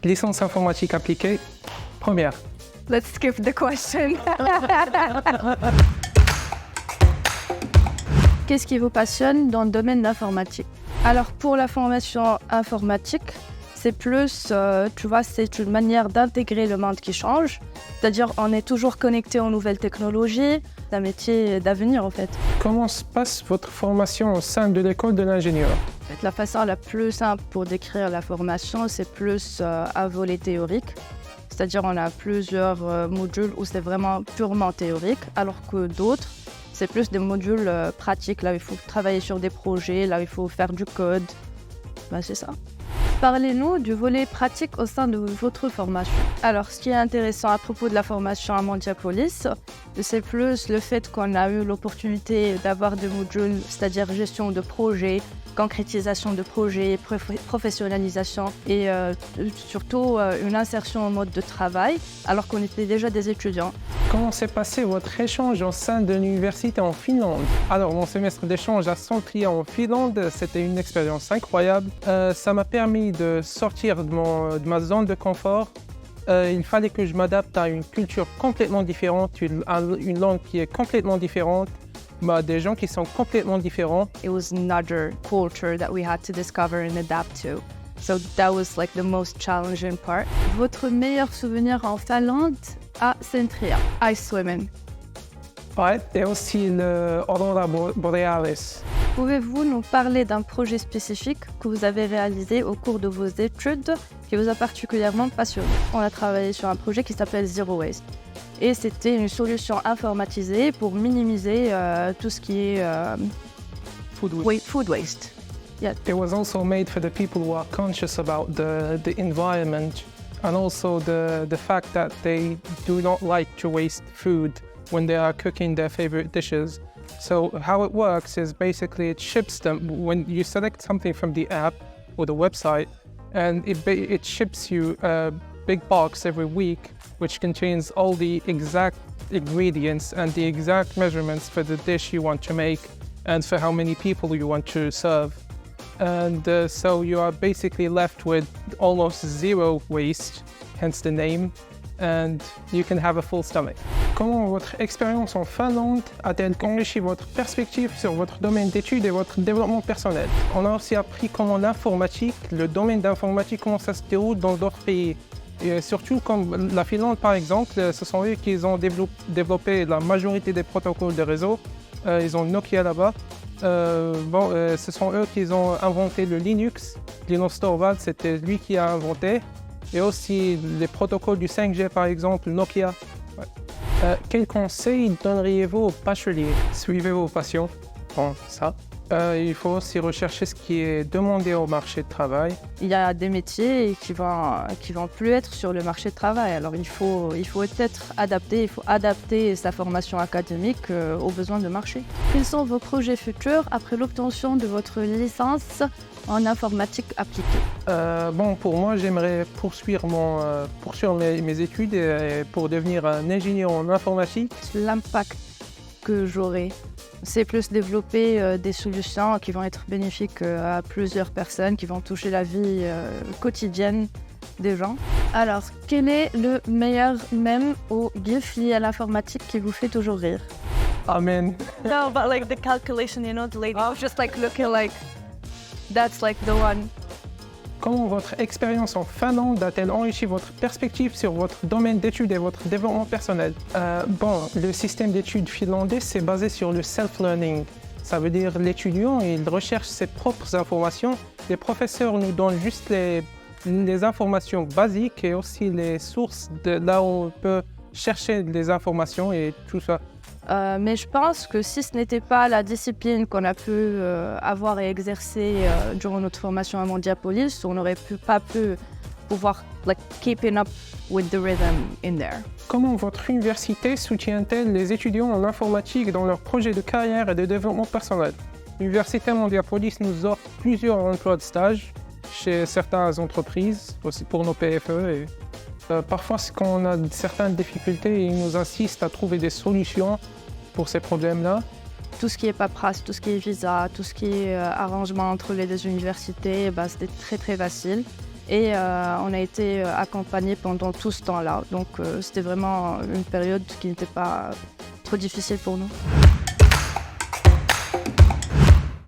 Licence informatique appliquée, première. Let's skip the question. Qu'est-ce qui vous passionne dans le domaine de l'informatique? Alors pour la formation informatique, c'est plus, tu vois, c'est une manière d'intégrer le monde qui change. C'est-à-dire on est toujours connecté aux nouvelles technologies. C'est un métier d'avenir en fait. Comment se passe votre formation au sein de l'école de l'ingénieur? La façon la plus simple pour décrire la formation, c'est plus un volet théorique. C'est-à-dire on a plusieurs modules où c'est vraiment purement théorique, alors que d'autres, c'est plus des modules pratiques, là où il faut travailler sur des projets, là où il faut faire du code. Ben, c'est ça. Parlez-nous du volet pratique au sein de votre formation. Alors, ce qui est intéressant à propos de la formation à Mondiapolis, c'est plus le fait qu'on a eu l'opportunité d'avoir des modules, c'est-à-dire gestion de projet, concrétisation de projets, professionnalisation et surtout une insertion en mode de travail, alors qu'on était déjà des étudiants. Comment s'est passé votre échange au sein de l'université en Finlande? Alors, mon semestre d'échange à Santria en Finlande, c'était une expérience incroyable. Ça m'a permis de sortir de ma zone de confort. Il fallait que je m'adapte à une culture complètement différente, une langue qui est complètement différente, des gens qui sont complètement différents. It was another culture that we had to discover and adapt to. So that was like the most challenging part. Votre meilleur souvenir en Finlande à Santria? Ice swimming. Ouais, et aussi l'Aurora Borealis. Pouvez-vous nous parler d'un projet spécifique que vous avez réalisé au cours de vos études qui vous a particulièrement passionné? On a travaillé sur un projet qui s'appelle Zero Waste. Et c'était une solution informatisée pour minimiser tout ce qui est food waste. Yeah. It was also made for the people who are conscious about the environment and also the fact that they do not like to waste food when they are cooking their favorite dishes. So how it works is basically it ships them when you select something from the app or the website, and it ships you a big box every week which contains all the exact ingredients and the exact measurements for the dish you want to make and for how many people you want to serve. And so you are basically left with almost zero waste, hence the name, and you can have a full stomach. Comment votre expérience en Finlande a-t-elle enrichi votre perspective sur votre domaine d'études et votre développement personnel? On a aussi appris comment l'informatique, le domaine d'informatique, comment ça se déroule dans d'autres pays. Et surtout, comme la Finlande par exemple, ce sont eux qui ont développé la majorité des protocoles de réseau. Ils ont Nokia là-bas. Ce sont eux qui ont inventé le Linux. Linus Torvalds, c'était lui qui a inventé. Et aussi les protocoles du 5G par exemple, Nokia. Ouais. Quels conseils donneriez-vous aux bacheliers? Suivez vos passions. Bon, ça. Il faut aussi rechercher ce qui est demandé au marché de travail. Il y a des métiers qui vont plus être sur le marché de travail. Alors il faut être adapté, il faut adapter sa formation académique aux besoins du marché. Quels sont vos projets futurs après l'obtention de votre licence en informatique appliquée? Pour moi, j'aimerais poursuivre mes études pour devenir un ingénieur en informatique. L'impact que j'aurai, c'est plus développer des solutions qui vont être bénéfiques à plusieurs personnes, qui vont toucher la vie quotidienne des gens. Alors, quel est le meilleur mème ou gif lié à l'informatique qui vous fait toujours rire? Amen. No, but like the calculation, you know, the lady was just like looking like, that's like the one. Comment votre expérience en Finlande a-t-elle enrichi votre perspective sur votre domaine d'études et votre développement personnel? Le système d'études finlandais, c'est basé sur le self-learning. Ça veut dire l'étudiant, il recherche ses propres informations. Les professeurs nous donnent juste les informations basiques et aussi les sources de là où on peut chercher les informations et tout ça. Mais je pense que si ce n'était pas la discipline qu'on a pu avoir et exercer durant notre formation à Mondiapolis, on n'aurait pas pu pouvoir keeping up with the rhythm in there. Comment votre université soutient-elle les étudiants en informatique dans leurs projets de carrière et de développement personnel? L'Université Mondiapolis nous offre plusieurs emplois de stage chez certaines entreprises, aussi pour nos PFE. Et, parfois, quand on a certaines difficultés, ils nous assistent à trouver des solutions pour ces problèmes-là. Tout ce qui est paperasse, tout ce qui est visa, tout ce qui est arrangement entre les deux universités, c'était très très facile. Et on a été accompagnés pendant tout ce temps-là. Donc c'était vraiment une période qui n'était pas trop difficile pour nous.